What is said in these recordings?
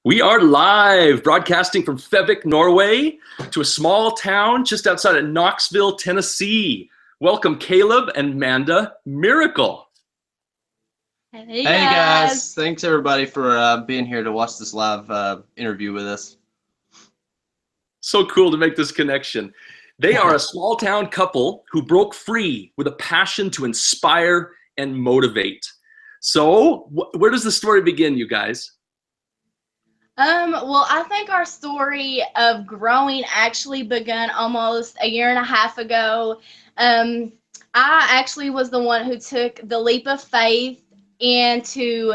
We are live, broadcasting from Fevik, Norway, to a small town just outside of Knoxville, Tennessee. Welcome, Caleb and Manda Miracle. Hey guys! Thanks everybody for being here to watch this live interview with us. So cool to make this connection. They are a small town couple who broke free with a passion to inspire and motivate. So, where does the story begin, you guys? Well, I think our story of growing actually begun almost a year and a half ago. I actually was the one who took the leap of faith into,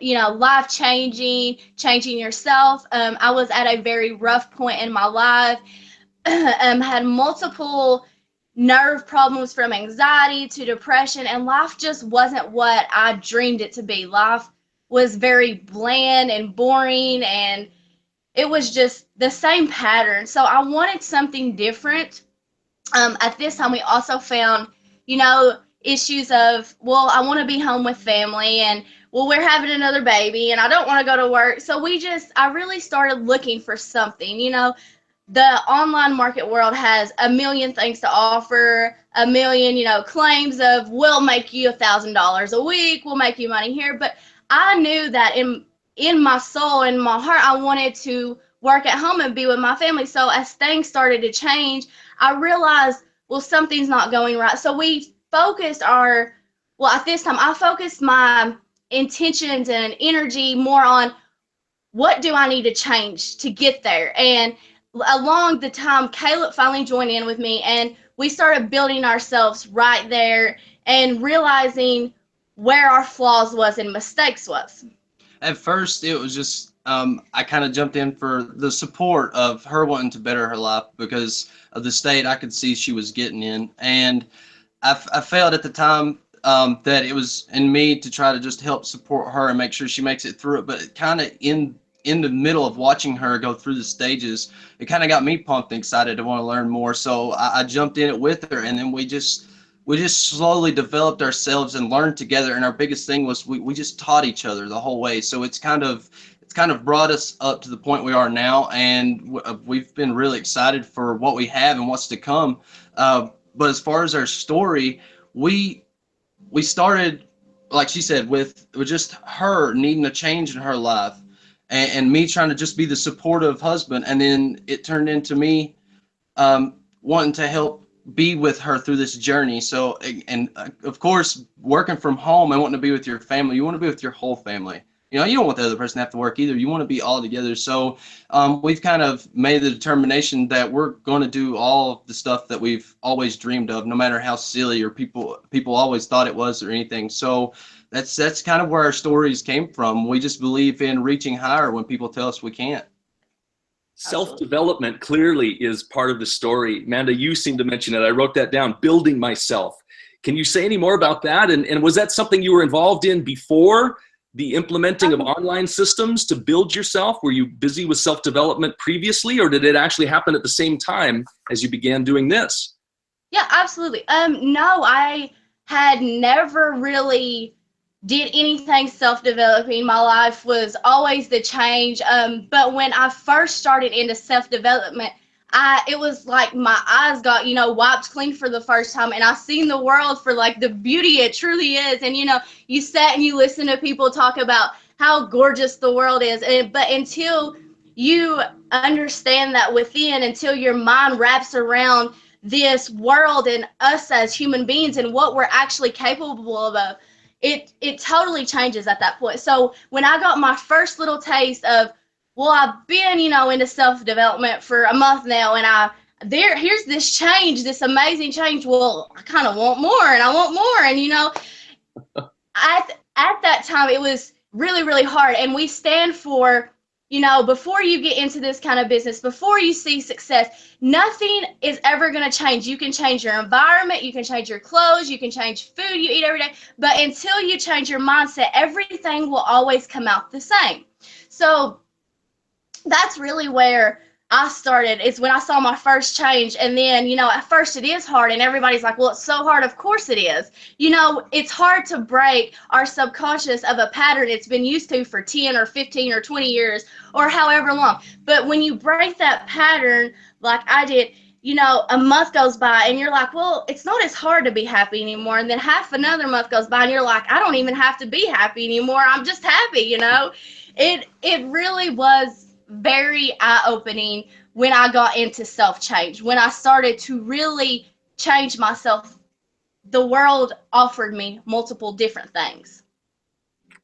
life changing yourself. I was at a very rough point in my life. Had multiple nerve problems from anxiety to depression, and life just wasn't what I dreamed it to be. Life was very bland and boring, and it was just the same pattern. So I wanted something different. At this time, we also found, issues of, well, I want to be home with family, and well, we're having another baby, and I don't want to go to work. So I really started looking for something. The online market world has a million things to offer, a million, claims of, we'll make you $1,000 a week, we'll make you money here. But I knew that in my soul, in my heart, I wanted to work at home and be with my family. So as things started to change, I realized, well, something's not going right. So at this time, I focused my intentions and energy more on what do I need to change to get there. And along the time, Caleb finally joined in with me, and we started building ourselves right there and realizing where our flaws was and mistakes was. At first, it was just I kind of jumped in for the support of her wanting to better her life because of the state I could see she was getting in, and I felt at the time that it was in me to try to just help support her and make sure she makes it through it. But kind of in the middle of watching her go through the stages, it kind of got me pumped and excited to want to learn more. So I jumped in it with her, and then we just slowly developed ourselves and learned together. And our biggest thing was we just taught each other the whole way. So it's kind of brought us up to the point we are now, and we've been really excited for what we have and what's to come. But as far as our story, we started, like she said, with just her needing a change in her life, and me trying to just be the supportive husband, and then it turned into me wanting to help be with her through this journey. So, and of course, working from home and wanting to be with your family, you want to be with your whole family. You don't want the other person to have to work either. You want to be all together. So we've kind of made the determination that we're going to do all the stuff that we've always dreamed of, no matter how silly or people always thought it was or anything. So that's kind of where our stories came from. We just believe in reaching higher when people tell us we can't. Self-development clearly is part of the story. Manda, you seem to mention it. I wrote that down, building myself. Can you say any more about that? And was that something you were involved in before the implementing of online systems to build yourself? Were you busy with self-development previously, or did it actually happen at the same time as you began doing this? Yeah, absolutely. No, I had never really did anything self-developing. My life was always the change. But when I first started into self-development, it was like my eyes got, wiped clean for the first time, and I seen the world for like the beauty it truly is. And you sat and you listen to people talk about how gorgeous the world is, but until you understand that within, until your mind wraps around this world and us as human beings and what we're actually capable of, it totally changes at that point. So when I got my first little taste of, well, I've been, into self-development for a month now, and here's this change, this amazing change. Well, I kind of want more, and I want more. And, at that time, it was really, really hard. And we stand for, before you get into this kind of business, before you see success, nothing is ever going to change. You can change your environment, you can change your clothes, you can change food you eat every day. But until you change your mindset, everything will always come out the same. So that's really where it's when I saw my first change. And then, you know, at first it is hard and everybody's like, well, it's so hard. Of course it is. You know, it's hard to break our subconscious of a pattern it's been used to for 10 or 15 or 20 years or however long. But when you break that pattern, like I did, you know, a month goes by and you're like, well, it's not as hard to be happy anymore. And then another month goes by and you're like, I don't even have to be happy anymore. I'm just happy, you know. It really was very eye-opening when I got into self-change. When I started to really change myself, the world offered me multiple different things.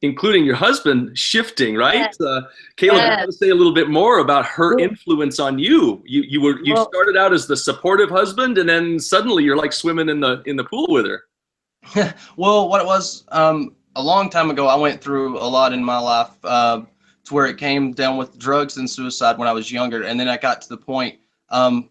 Including your husband shifting, right? Yes. Caleb, Yes. you want to say a little bit more about her influence on you. You started out as the supportive husband, and then suddenly you're like swimming in the pool with her. Well, what it was, a long time ago, I went through a lot in my life, to where it came down with drugs and suicide when I was younger. And then I got to the point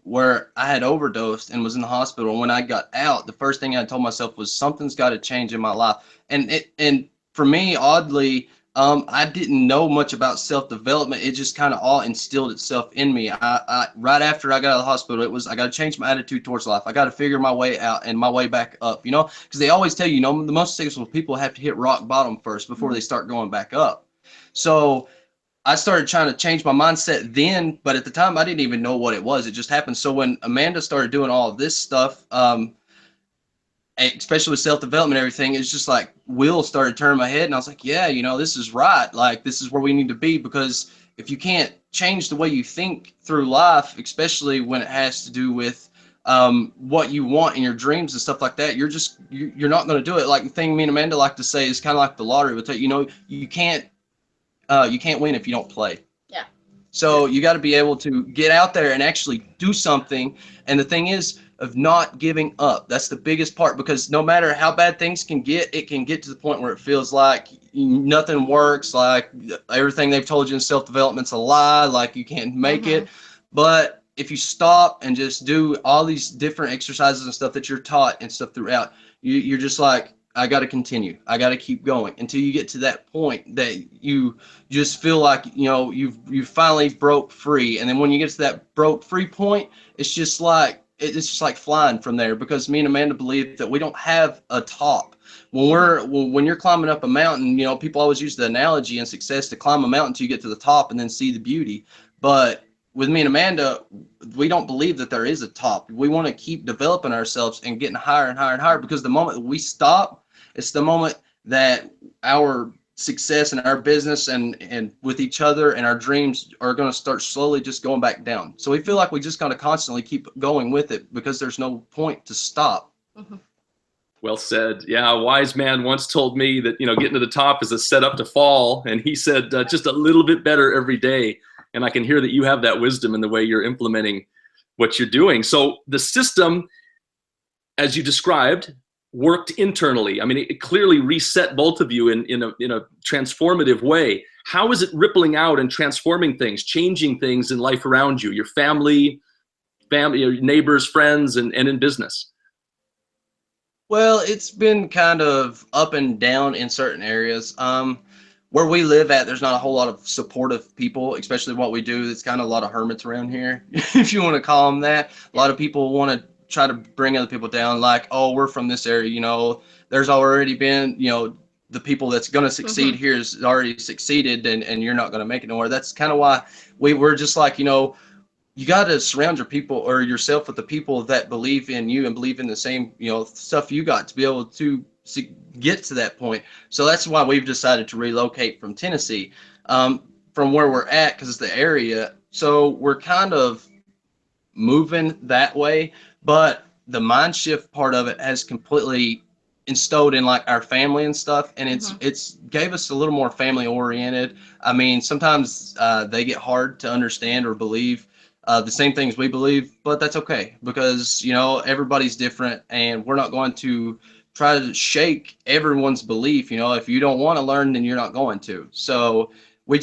where I had overdosed and was in the hospital. And when I got out, the first thing I told myself was something's got to change in my life. And for me, oddly, I didn't know much about self-development. It just kind of all instilled itself in me. I right after I got out of the hospital, it was, I got to change my attitude towards life. I got to figure my way out and my way back up, you know, because they always tell you, you know, the most successful people have to hit rock bottom first before they start going back up. So I started trying to change my mindset then, but at the time I didn't even know what it was. It just happened. So when Amanda started doing all of this stuff, especially with self-development and everything, it's just like wheels started turning my head, and I was like, yeah, you know, this is right. Like, this is where we need to be, because if you can't change the way you think through life, especially when it has to do with what you want in your dreams and stuff like that, you're not going to do it. Like the thing me and Amanda like to say is kind of like the lottery. But you know, you can't win if you don't play. Yeah. So you got to be able to get out there and actually do something. And the thing is, of not giving up. That's the biggest part, because no matter how bad things can get, it can get to the point where it feels like nothing works, like everything they've told you in self-development's a lie, like you can't make it. But if you stop and just do all these different exercises and stuff that you're taught and stuff throughout, you're just like, I got to continue. I got to keep going until you get to that point that you just feel like, you know, you finally broke free. And then when you get to that broke free point, it's just like flying from there, because me and Amanda believe that we don't have a top. When you're climbing up a mountain, you know, people always use the analogy in success to climb a mountain until you get to the top and then see the beauty. But with me and Amanda, we don't believe that there is a top. We want to keep developing ourselves and getting higher and higher and higher, because the moment that we stop, it's the moment that our success in our business and with each other and our dreams are going to start slowly just going back down. So we feel like we just got to constantly keep going with it, because there's no point to stop. Well said. Yeah, a wise man once told me that, you know, getting to the top is a setup to fall. And he said, just a little bit better every day. And I can hear that you have that wisdom in the way you're implementing what you're doing. So the system, as you described, worked internally. I mean, it clearly reset both of you in a transformative way. How is it rippling out and transforming things, changing things in life around you, your family, your neighbors, friends, and in business? Well, it's been kind of up and down in certain areas. Where we live at, there's not a whole lot of supportive people, especially what we do. It's kind of a lot of hermits around here, if you want to call them that. A lot of people want to try to bring other people down, like, oh, we're from this area, you know, there's already been, you know, the people that's going to succeed here has already succeeded, and you're not going to make it nowhere. That's kind of why we're just like, you know, you got to surround your people or yourself with the people that believe in you and believe in the same, you know, stuff you got to be able to get to that point. So that's why we've decided to relocate from Tennessee, from where we're at, because it's the area. So we're kind of moving that way, but the mind shift part of it has completely instilled in like our family and stuff, and it's gave us a little more family oriented. I mean, sometimes they get hard to understand or believe the same things we believe, but that's okay, because, you know, everybody's different, and we're not going to try to shake everyone's belief. You know, if you don't want to learn, then you're not going to. So we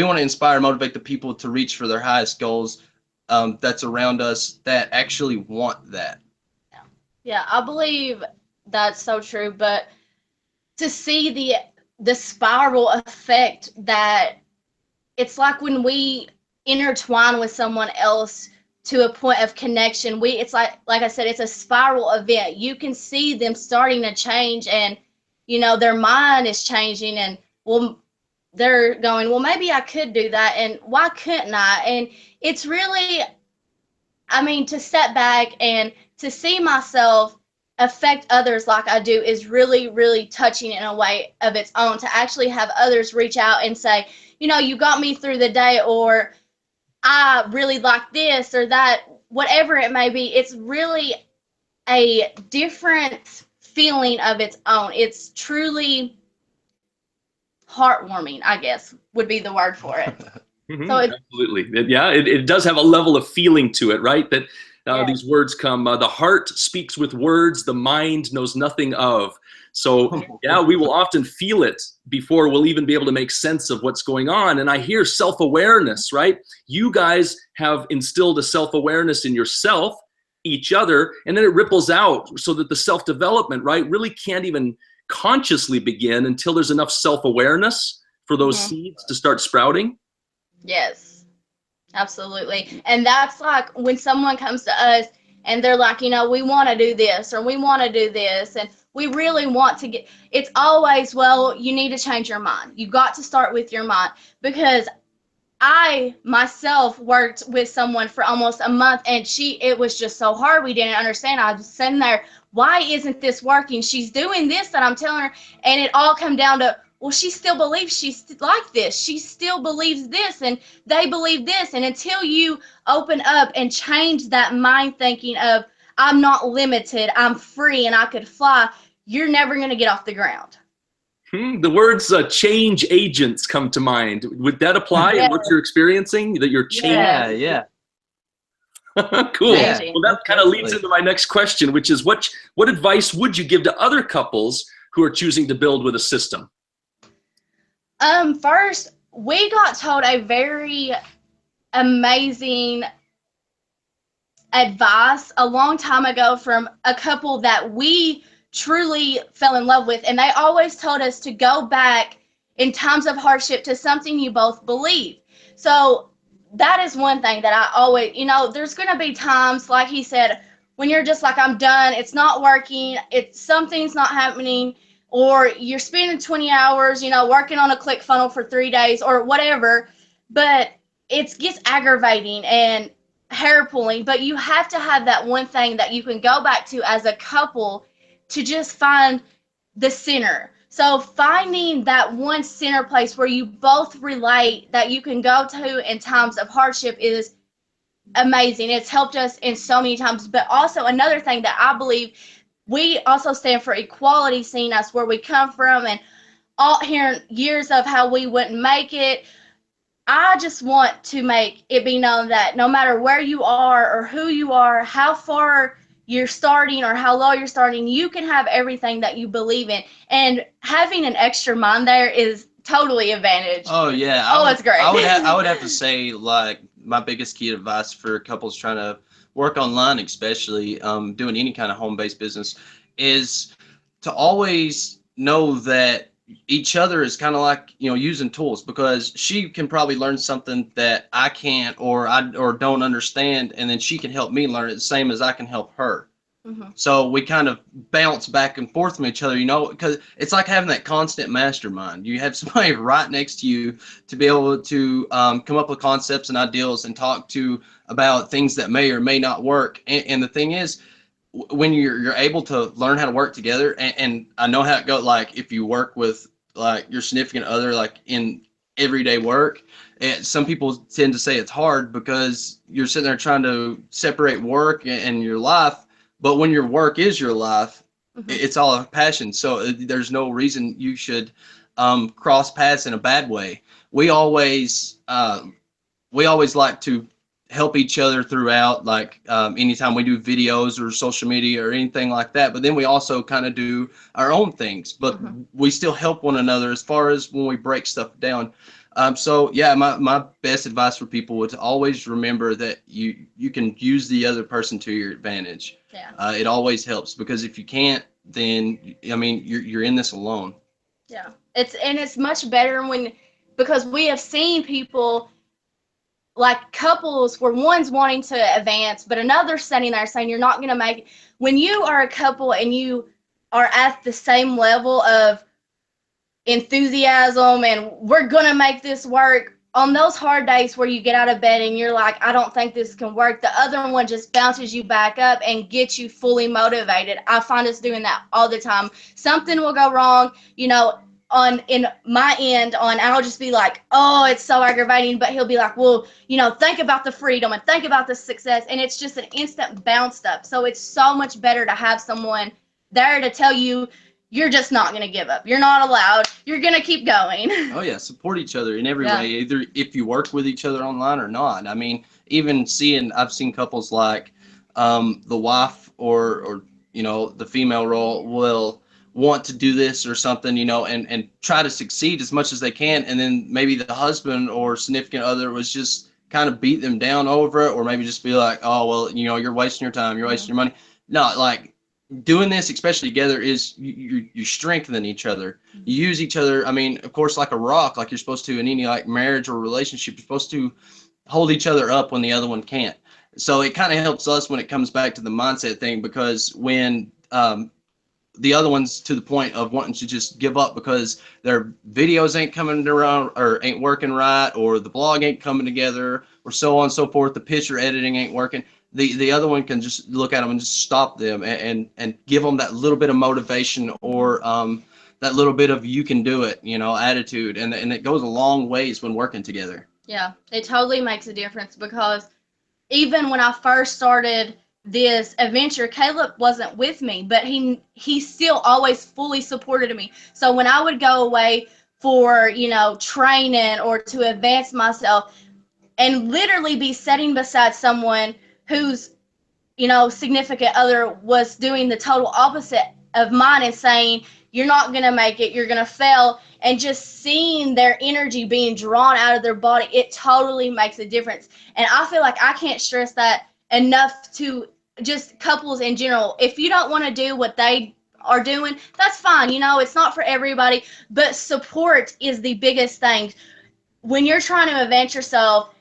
want to inspire, motivate the people to reach for their highest goals that's around us that actually want that. Yeah, I believe that's so true. But to see the spiral effect, that it's like when we intertwine with someone else to a point of connection. It's like I said, it's a spiral event. You can see them starting to change, and their mind is changing, and well, they're going, well, maybe I could do that, and why couldn't I? And it's really, I mean, to step back and to see myself affect others like I do is really, really touching in a way of its own. To actually have others reach out and say, you got me through the day, or I really like this or that, whatever it may be. It's really a different feeling of its own. It's truly heartwarming, I guess, would be the word for it. So absolutely. It does have a level of feeling to it, right? That these words come, the heart speaks with words the mind knows nothing of. So yeah, we will often feel it before we'll even be able to make sense of what's going on. And I hear self-awareness, right? You guys have instilled a self-awareness in yourself, each other, and then it ripples out so that the self-development, right, really can't even consciously begin until there's enough self-awareness for those seeds to start sprouting. Yes, absolutely. And that's like when someone comes to us and they're like, we want to do this, or we want to do this, and we really want to get, it's always, well, you need to change your mind. You got to start with your mind, because I myself worked with someone for almost a month, and it was just so hard. We didn't understand. I was sitting there, why isn't this working? She's doing this that I'm telling her, and it all come down to, well, she still believes she's like this. She still believes this, and they believe this. And until you open up and change that mind thinking of, I'm not limited, I'm free, and I could fly, you're never going to get off the ground. The words change agents come to mind. Would that apply in what you're experiencing? That you're changing? Yeah. Cool. Yeah. Well, that kind of leads into my next question, which is what advice would you give to other couples who are choosing to build with a system? First, we got told a very amazing advice a long time ago from a couple that we truly fell in love with, and they always told us to go back in times of hardship to something you both believe. So that is one thing that I always, there's going to be times, like he said, when you're just like, I'm done, it's not working, something's not happening, or you're spending 20 hours, working on a ClickFunnels for 3 days or whatever, but it gets aggravating and hair pulling. But you have to have that one thing that you can go back to as a couple to just find the center. So finding that one center place where you both relate, that you can go to in times of hardship, is amazing. It's helped us in so many times. But also another thing that I believe, we also stand for equality, seeing us where we come from and all hearing years of how we wouldn't make it. I just want to make it be known that no matter where you are or who you are, how far you're starting or how low you're starting, you can have everything that you believe in. And having an extra mind there is totally advantage. Oh yeah. It's great. I would have to say, like, my biggest key advice for couples trying to work online, especially doing any kind of home-based business, is to always know that each other is kind of like, using tools, because she can probably learn something that I can't or don't understand, and then she can help me learn it the same as I can help her. So we kind of bounce back and forth from each other, because it's like having that constant mastermind. You have somebody right next to you to be able to come up with concepts and ideas and talk to about things that may or may not work. And the thing is, when you're able to learn how to work together, and I know how it goes, like if you work with like your significant other, like in everyday work, and some people tend to say it's hard because you're sitting there trying to separate work and your life. But when your work is your life, it's all a passion. So there's no reason you should cross paths in a bad way. We always like to help each other throughout, like anytime we do videos or social media or anything like that. But then we also kind of do our own things, but we still help one another as far as when we break stuff down. So yeah, my best advice for people would to always remember that you can use the other person to your advantage. Yeah. It always helps, because if you can't, then I mean you're in this alone. Yeah. It's much better because we have seen people like couples where one's wanting to advance, but another's sitting there saying you're not going to make it. When you are a couple and you are at the same level of enthusiasm and we're going to make this work, on those hard days where you get out of bed and you're like, I don't think this can work, the other one just bounces you back up and gets you fully motivated. I find us doing that all the time. Something will go wrong, you know, in my end, I'll just be like, oh, it's so aggravating, but he'll be like, well, you know, think about the freedom and think about the success, and it's just an instant bounce up. So it's so much better to have someone there to tell you you're just not going to give up. You're not allowed. You're going to keep going. Oh yeah, support each other in every way, either if you work with each other online or not. I mean, even I've seen couples like the wife or you know, the female role will want to do this or something, you know, and try to succeed as much as they can, and then maybe the husband or significant other was just kind of beat them down over it, or maybe just be like, oh, well, you know, you're wasting your time, you're wasting your money. No, like, doing this, especially together, is you strengthen each other. You use each other. I mean, of course, like a rock, like you're supposed to in any like marriage or relationship. You're supposed to hold each other up when the other one can't. So it kind of helps us when it comes back to the mindset thing, because when the other one's to the point of wanting to just give up because their videos ain't coming around or ain't working right, or the blog ain't coming together, or so on and so forth, the picture editing ain't working, the other one can just look at them and just stop them and give them that little bit of motivation, or that little bit of you can do it, you know, attitude, and it goes a long ways when working together. Yeah, it totally makes a difference, because even when I first started this adventure, Caleb wasn't with me, but he still always fully supported me. So when I would go away for, you know, training or to advance myself, and literally be sitting beside someone whose, you know, significant other was doing the total opposite of mine and saying, you're not going to make it, you're going to fail, and just seeing their energy being drawn out of their body, it totally makes a difference. And I feel like I can't stress that enough to just couples in general. If you don't want to do what they are doing, that's fine. You know, it's not for everybody, but support is the biggest thing. When you're trying to advance yourself,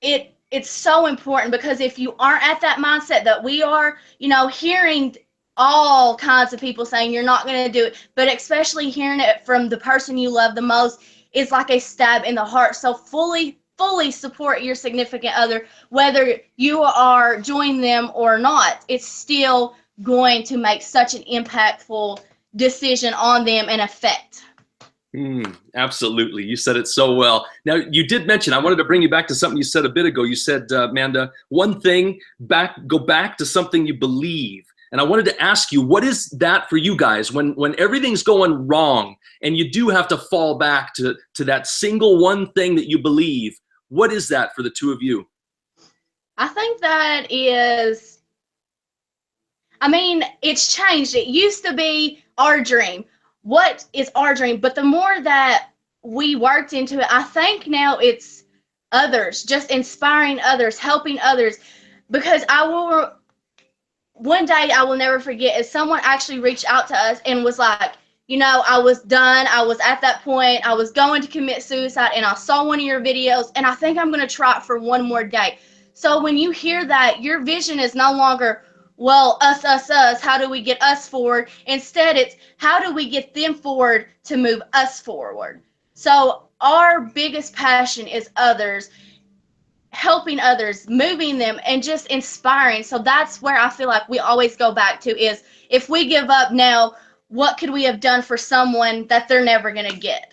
it's so important, because if you aren't at that mindset that we are, you know, hearing all kinds of people saying you're not going to do it, but especially hearing it from the person you love the most is like a stab in the heart. So fully support your significant other, whether you are joining them or not. It's still going to make such an impactful decision on them and effect. Absolutely. You said it so well. Now, you did mention, I wanted to bring you back to something you said a bit ago. You said, Manda, one thing, go back to something you believe. And I wanted to ask you, what is that for you guys when everything's going wrong and you do have to fall back to that single one thing that you believe? What is that for the two of you? I think that is, I mean, it's changed. It used to be our dream. What is our dream? But the more that we worked into it, I think now it's others, just inspiring others, helping others. Because one day I will never forget, is someone actually reached out to us and was like, you know, I was done. I was at that point. I was going to commit suicide, and I saw one of your videos, and I think I'm going to try it for one more day. So when you hear that, your vision is no longer, well, us, how do we get us forward? Instead, it's how do we get them forward to move us forward? So our biggest passion is others, helping others, moving them, and just inspiring. So that's where I feel like we always go back to is, if we give up now, what could we have done for someone that they're never going to get?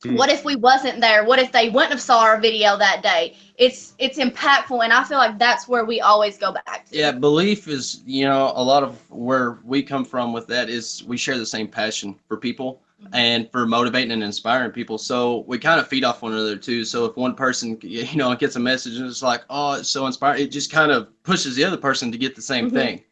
What if we wasn't there? What if they wouldn't have saw our video that day? It's impactful, and I feel like that's where we always go back to. Yeah, belief is, you know, a lot of where we come from with that is we share the same passion for people and for motivating and inspiring people. So we kind of feed off one another too. So if one person, you know, gets a message and it's like, oh, it's so inspiring, it just kind of pushes the other person to get the same thing.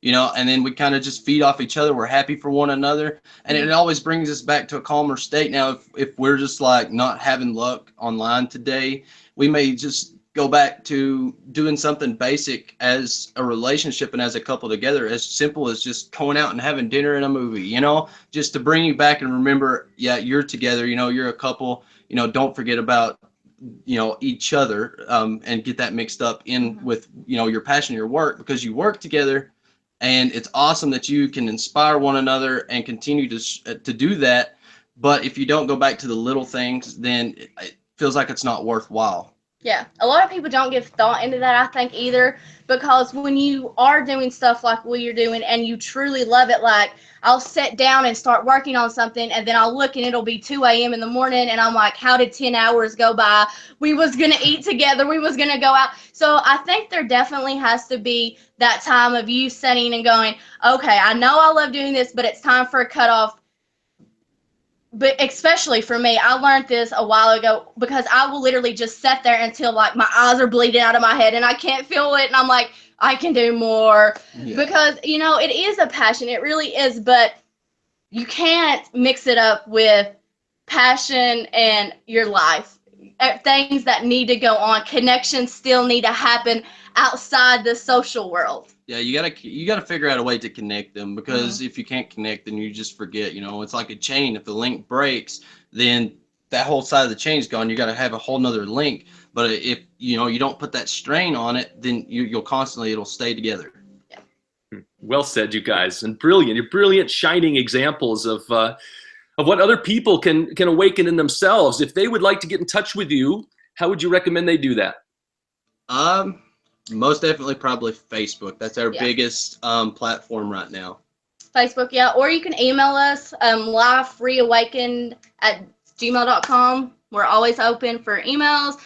You know, and then we kind of just feed off each other. We're happy for one another. And it always brings us back to a calmer state. Now, if we're just like not having luck online today, we may just go back to doing something basic as a relationship and as a couple together, as simple as just going out and having dinner and a movie, you know, just to bring you back and remember, yeah, you're together, you know, you're a couple, you know, don't forget about each other, and get that mixed up in with, your passion, your work, because you work together, and it's awesome that you can inspire one another and continue to do that. But if you don't go back to the little things, then it feels like it's not worthwhile. Yeah, a lot of people don't give thought into that, I think, either, because when you are doing stuff like what you're doing and you truly love it, like I'll sit down and start working on something, and then I'll look and it'll be 2 a.m. in the morning, and I'm like, how did 10 hours go by? We was going to eat together. We was going to go out. So I think there definitely has to be that time of you sitting and going, okay, I know I love doing this, but it's time for a cutoff. But especially for me, I learned this a while ago, because I will literally just sit there until like my eyes are bleeding out of my head and I can't feel it. And I'm like, I can do more, because, it is a passion. It really is. But you can't mix it up with passion and your life. Things that need to go on. Connections still need to happen outside the social world. Yeah, you gotta figure out a way to connect them, because if you can't connect, then you just forget. It's like a chain. If the link breaks, then that whole side of the chain is gone. You got to have a whole nother link. But if you don't put that strain on it, then it'll stay together. Yeah. Well said, you guys, and brilliant. You're brilliant, shining examples of what other people can awaken in themselves. If they would like to get in touch with you, how would you recommend they do that? Most definitely probably Facebook. That's our biggest platform right now. Facebook, yeah. Or you can email us, livereawakened@gmail.com. We're always open for emails.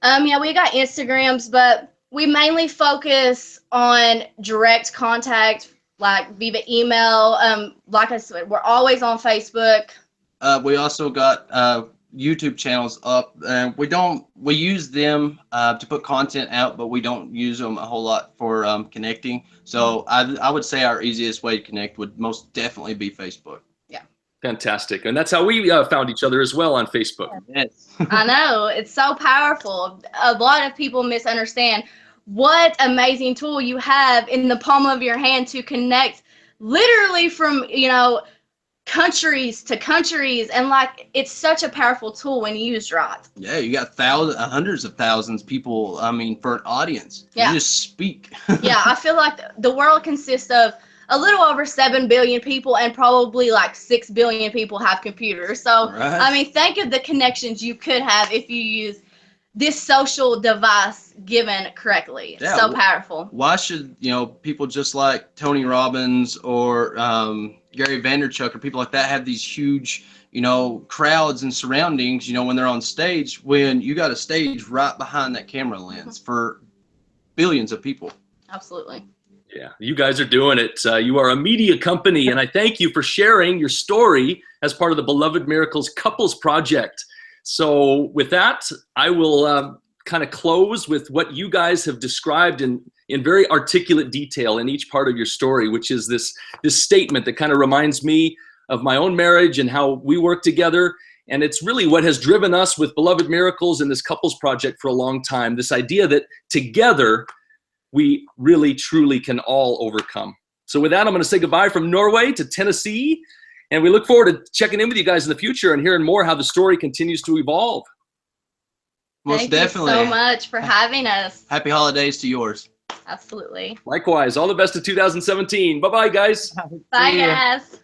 We got Instagrams, but we mainly focus on direct contact, like via email. Like I said, we're always on Facebook. We also got YouTube channels up, and we use them to put content out, but we don't use them a whole lot for connecting. So I would say our easiest way to connect would most definitely be Facebook. Yeah. Fantastic. And that's how we found each other as well, on Facebook. Yes. I know, it's so powerful. A lot of people misunderstand what amazing tool you have in the palm of your hand to connect literally from, countries to countries, and like it's such a powerful tool when used right. Yeah, you got hundreds of thousands of people, for an audience. Yeah. You just speak. Yeah, I feel like the world consists of a little over 7 billion people, and probably like 6 billion people have computers. So Right. think of the connections you could have if you use this social device given correctly. It's so powerful. Why should people just like Tony Robbins or Gary Vaynerchuk or people like that have these huge crowds and surroundings when they're on stage, when you got a stage right behind that camera lens for billions of people? Absolutely. Yeah, you guys are doing it. You are a media company, and I thank you for sharing your story as part of the Beloved Miracles Couples Project. So with that, I will kind of close with what you guys have described in very articulate detail in each part of your story, which is this statement that kind of reminds me of my own marriage and how we work together. And it's really what has driven us with Beloved Miracles and this couples project for a long time, this idea that together we really, truly can all overcome. So with that, I'm going to say goodbye from Norway to Tennessee. And we look forward to checking in with you guys in the future and hearing more how the story continues to evolve. Most definitely. Thank you so much for having us. Happy holidays to yours. Absolutely. Likewise. All the best to 2017. Bye-bye, guys. Bye, guys.